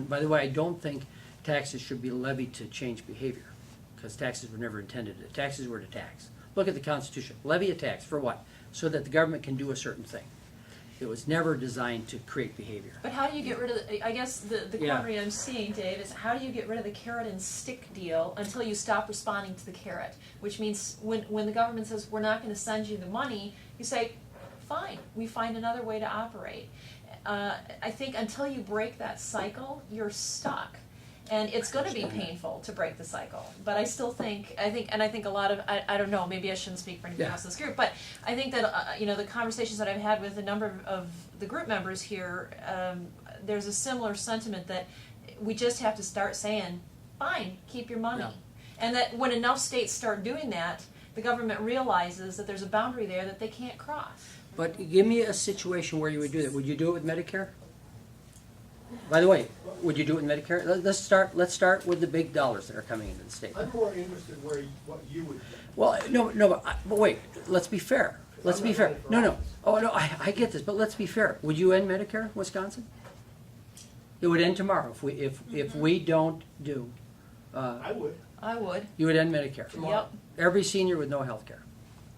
By the way, I don't think taxes should be levied to change behavior, because taxes were never intended to. Taxes were to tax. Look at the Constitution. Levy a tax for what? So that the government can do a certain thing. It was never designed to create behavior. But how do you get rid of the, I guess the Yeah. quandary I'm seeing, Dave, is how do you get rid of the carrot and stick deal until you stop responding to the carrot? Which means when the government says, we're not gonna send you the money, you say, fine, we find another way to operate. I think until you break that cycle, you're stuck. And it's gonna be painful to break the cycle, but I still think, I think a lot of, I don't know, maybe I shouldn't speak for anybody Yeah. else in this group, but I think that, the conversations that I've had with a number of the group members here, there's a similar sentiment that we just have to start saying, fine, keep your money. Yeah. And that when enough states start doing that, the government realizes that there's a boundary there that they can't cross. But give me a situation where you would do that. Would you do it with Medicare? By the way, would you do it with Medicare? Let's start with the big dollars that are coming into the state. I'm more interested what you would do. Well, no, but wait, let's be fair. Let's be fair. No. Oh, no, I get this, but let's be fair. Would you end Medicare in Wisconsin? It would end tomorrow if we don't do, I would. I would. you would end Medicare. Yep. Every senior with no health care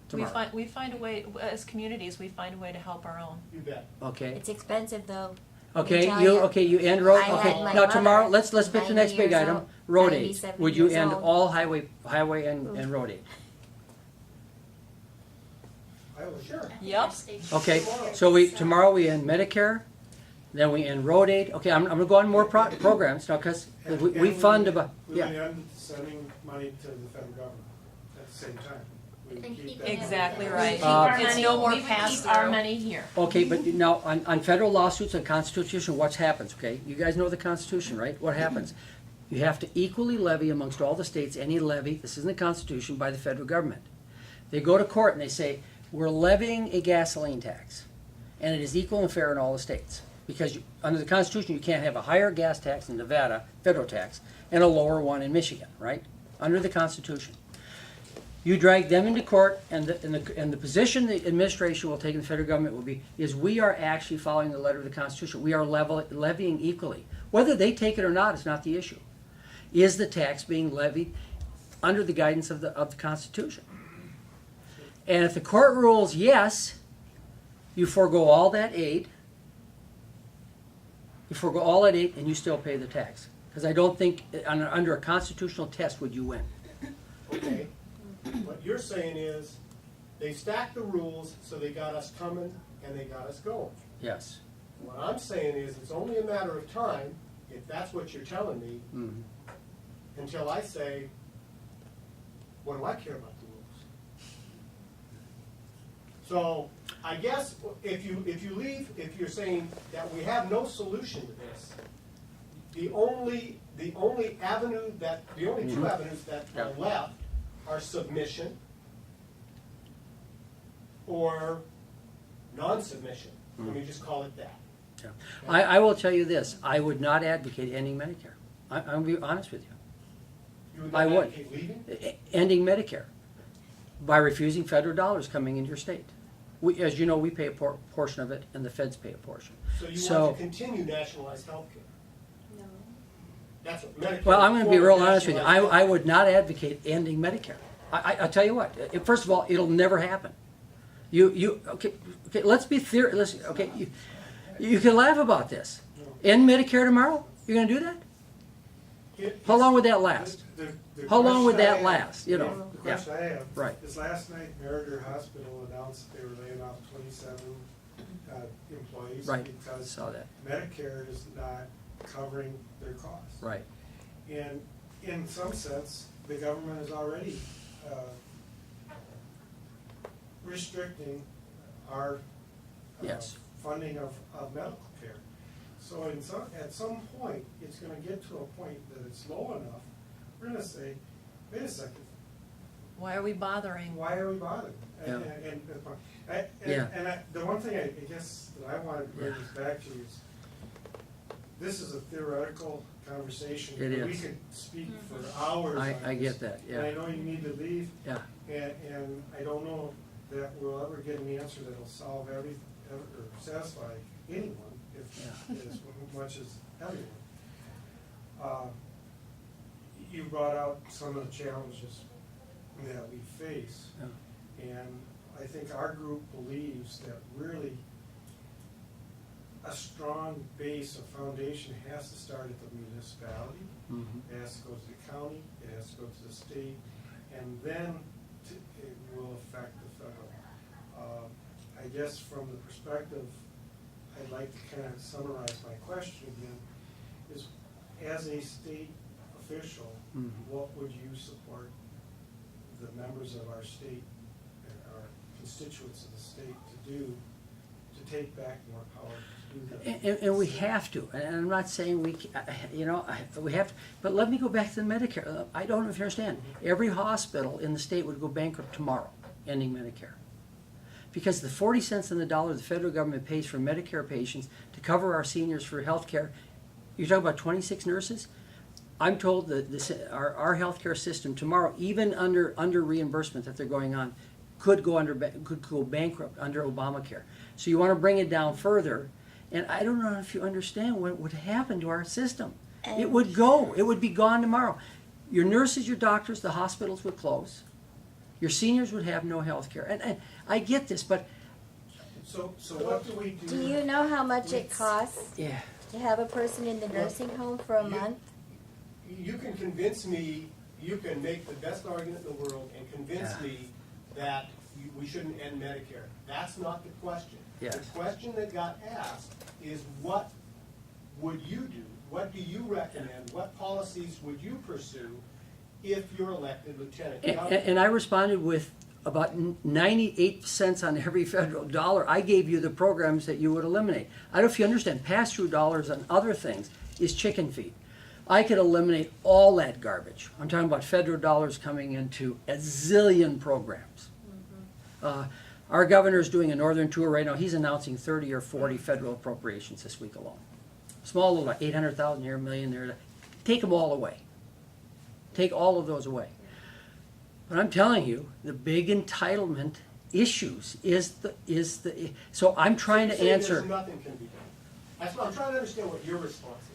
tomorrow. We find a way, as communities, we find a way to help our own. You bet. Okay, It's expensive though. okay, tell you end road, I had okay. my Now tomorrow, mother, let's pick the 90 next big years item, old, road aid. 97 Would you years end old. all highway and road aid? I would, sure. Yep. Okay, so tomorrow we end Medicare, then we end road aid. Okay, I'm gonna go on more programs now, because we fund about, We yeah. would end sending money to the federal government at the same time. We would And keep keep that- it Exactly right. Keep our It's money- no more we would pass keep our through. money here. Okay, but now, on federal lawsuits and Constitution, what happens, okay? You guys know the Constitution, right? What happens? You have to equally levy amongst all the states any levy, this is in the Constitution, by the federal government. They go to court and they say, we're levying a gasoline tax, and it is equal and fair in all the states. Because under the Constitution, you can't have a higher gas tax in Nevada, federal tax, and a lower one in Michigan, right? Under the Constitution. You drag them into court, and the position the administration will take in the federal government will be, is we are actually following the letter of the Constitution. We are levying equally. Whether they take it or not is not the issue. Is the tax being levied under the guidance of the Constitution? And if the court rules yes, you forego all that aid. You forego all that aid, and you still pay the tax. Because I don't think under a constitutional test would you win. Okay. What you're saying is, they stacked the rules, so they got us coming and they got us going. Yes. What I'm saying is, it's only a matter of time, if that's what you're telling me, Mhm. until I say, what do I care about the rules? So, I guess if you're saying that we have no solution to this, the only avenue the only two avenues that are Yeah. left are submission or non-submission. Let me just call it that. Yeah. I will tell you this, I would not advocate ending Medicare. I'm going to be honest with you. You would I not would. advocate leaving? Ending Medicare by refusing federal dollars coming into your state. As you know, we pay a portion of it, and the feds pay a portion. So you want to continue nationalized health care? No. That's what Medicare. Well, I'm going to be real reform, honest with you. nationalized I would not advocate ending Medicare. I'll tell you what. First of all, it'll never happen. Okay. Let's be serious. Okay, you can laugh about this. End Medicare tomorrow? You're going to do that? It- How long would that last? The How long would question I that have- last? You know. The question I have Right. is last night Meriter Hospital announced they were laying off 27 employees Right. because Saw that. Medicare is not covering their costs. Right. And in some sense, the government is already restricting our Yes. funding of medical care. So at some point, it's gonna get to a point that it's low enough, we're gonna say, wait a second, Why are we bothering? why are we bothering? Yeah. And the one thing I guess that I wanted to bring this back to is, this is a theoretical conversation. It We is. could speak for hours on I this. get that, And I yeah. know you need to leave, Yeah. and I don't know that we'll ever get an answer that'll solve or satisfy anyone, if Yeah. as much as everyone. brought out some of the challenges that we face. Yeah. And I think our group believes that really a strong base, a foundation has to start at the municipality. It has to go to the county, it has to go to the state, and then it will affect the federal. I guess from the perspective, I'd like to kind of summarize my question again, is as a state official, what would you support the members of our state and our constituents of the state to do to take back more power to do that? And we have to, and I'm not saying we, we have to, but let me go back to the Medicare. I don't know if you understand. Every hospital in the state would go bankrupt tomorrow, ending Medicare. Because the 40 cents on the dollar the federal government pays for Medicare patients to cover our seniors for health care, you're talking about 26 nurses? I'm told that our healthcare system tomorrow, even under reimbursement that they're going on, could go bankrupt under Obamacare. So you want to bring it down further, and I don't know if you understand what would happen to our system. It would go. It would be gone tomorrow. Your nurses, your doctors, the hospitals would close. Your seniors would have no health care. And I get this, but So what do we do? Do you know how much it costs yeah. to have a person in the nursing home for a You- month? You can convince me, you can make the best argument in the world and convince Yeah. me that we shouldn't end Medicare. That's not the question. Yes. The question that got asked is what would you do? What do you recommend? What policies would you pursue if you're elected lieutenant governor? And I responded with about 98 cents on every federal dollar. I gave you the programs that you would eliminate. I don't know if you understand, pass-through dollars on other things is chicken feed. I could eliminate all that garbage. I'm talking about federal dollars coming into a zillion programs. Our governor's doing a northern tour right now. He's announcing 30 or 40 federal appropriations this week alone. Small little, like 800,000 here, a million there. Take them all away. Take all of those away. But I'm telling you, the big entitlement issues is the. So I'm trying So to you're saying answer. there's nothing can be done. That's what I'm trying to understand what your response is.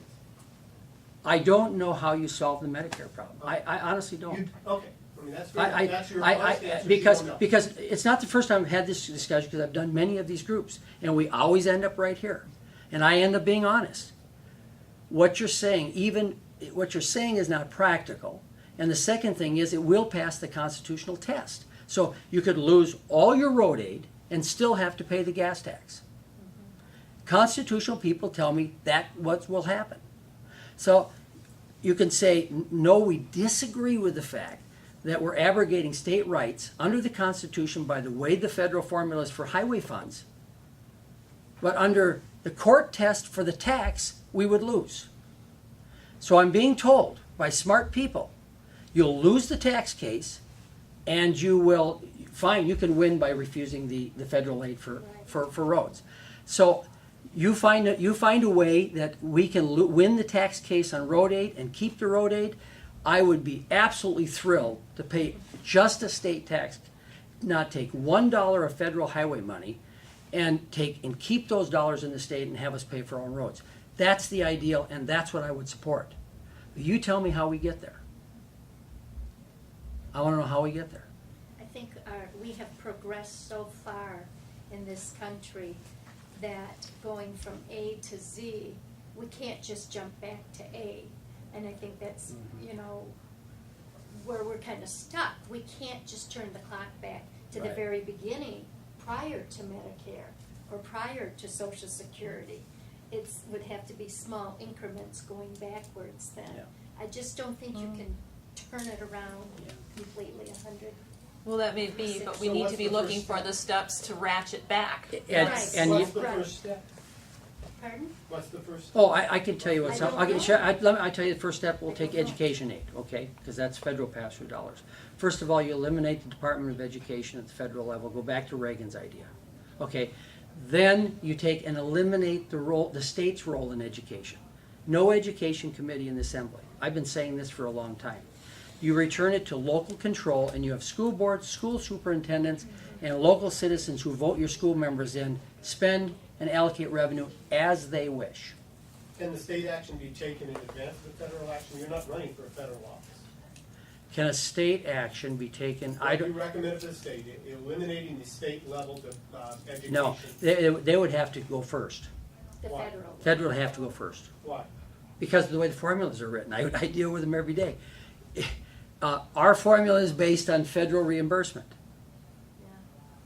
I don't know how you solve the Medicare problem. I honestly don't. Okay, I mean, that's fair. That's your honest answer. Because it's not the first time I've had this discussion, because I've done many of these groups, and we always end up right here. And I end up being honest. What you're saying, what you're saying is not practical. And the second thing is it will pass the constitutional test. So you could lose all your road aid and still have to pay the gas tax. Constitutional people tell me that what will happen. So you can say, no, we disagree with the fact that we're abrogating state rights under the Constitution by the way the federal formula is for highway funds. But under the court test for the tax, we would lose. So I'm being told by smart people, you'll lose the tax case, and you will, fine, you can win by refusing the federal aid for roads. So you find a way that we can win the tax case on road aid and keep the road aid. I would be absolutely thrilled to pay just a state tax, not take $1 of federal highway money, and keep those dollars in the state and have us pay for our own roads. That's the ideal, and that's what I would support. But you tell me how we get there. I want to know how we get there. I think we have progressed so far in this country that going from A to Z, we can't just jump back to A. And I think that's, where we're kind of stuck. We can't just turn the clock back to the Right. very beginning prior to Medicare or prior to Social Security. It would have to be small increments going backwards then. Yeah. I just don't think you can turn it around completely 100. Well, that may be, but we So need what's to be the first looking for step? the steps to ratchet back. And, Right. and What's you, the Right. first step? Pardon? What's the first step? oh, I can tell you what's I up. don't I'll get, know. sure, I tell you the first step, we'll take education aid, okay? Because that's federal pass-through dollars. First of all, you eliminate the Department of Education at the federal level, go back to Reagan's idea, okay? Then you take and eliminate the state's role in education. No education committee in the assembly. I've been saying this for a long time. You return it to local control, and you have school boards, school superintendents, and local citizens who vote your school members in, spend and allocate revenue as they wish. Can the state action be taken in advance of the federal action? You're not running for a federal office. can a state action be taken? I What do don't, you recommend for the state, eliminating the state level education? no, they would have to go first. The Why? federal. Federal would have to go first. Why? Because of the way the formulas are written. I deal with them every day. Our formula is based on federal reimbursement. Yeah.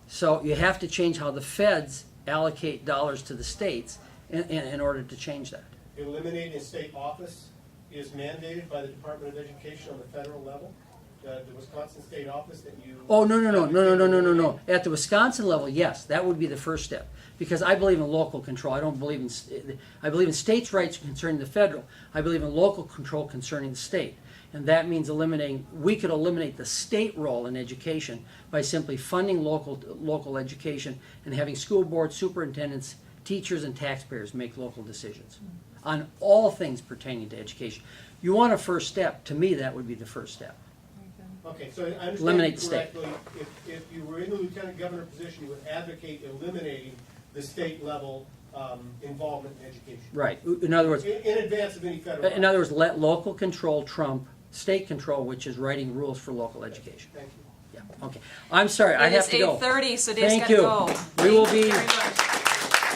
So you have to change how the feds allocate dollars to the states in order to change that. Eliminating a state office is mandated by the Department of Education on the federal level? The Wisconsin state office that you? Oh, no. At the Wisconsin level, yes, that would be the first step. Because I believe in local control. I don't believe in, I believe in states' rights concerning the federal. I believe in local control concerning the state. And that means we could eliminate the state role in education by simply funding local education and having school boards, superintendents, teachers, and taxpayers make local decisions on all things pertaining to education. You want a first step, to me that would be the first step. Okay, so I understand Eliminate you the state. correctly, if you were in the lieutenant governor position, you would advocate eliminating the state level involvement in education. Right. In other words, In advance of any federal. in other words, let local control trump state control, which is writing rules for local education. Thank you. Yeah, okay. I'm sorry, I It have is to go. 8:30, so Dave's Thank gotta you. go. We will Thank you be- very much.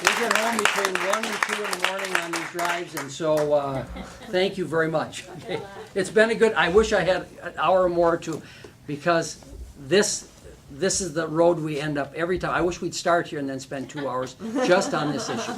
We get home between 1 and 2 in the morning on these drives, and so thank you very much. Okay. It's been a good, I wish I had an hour or more to, because this is the road we end up every time. I wish we'd start here and then spend 2 hours just on this issue.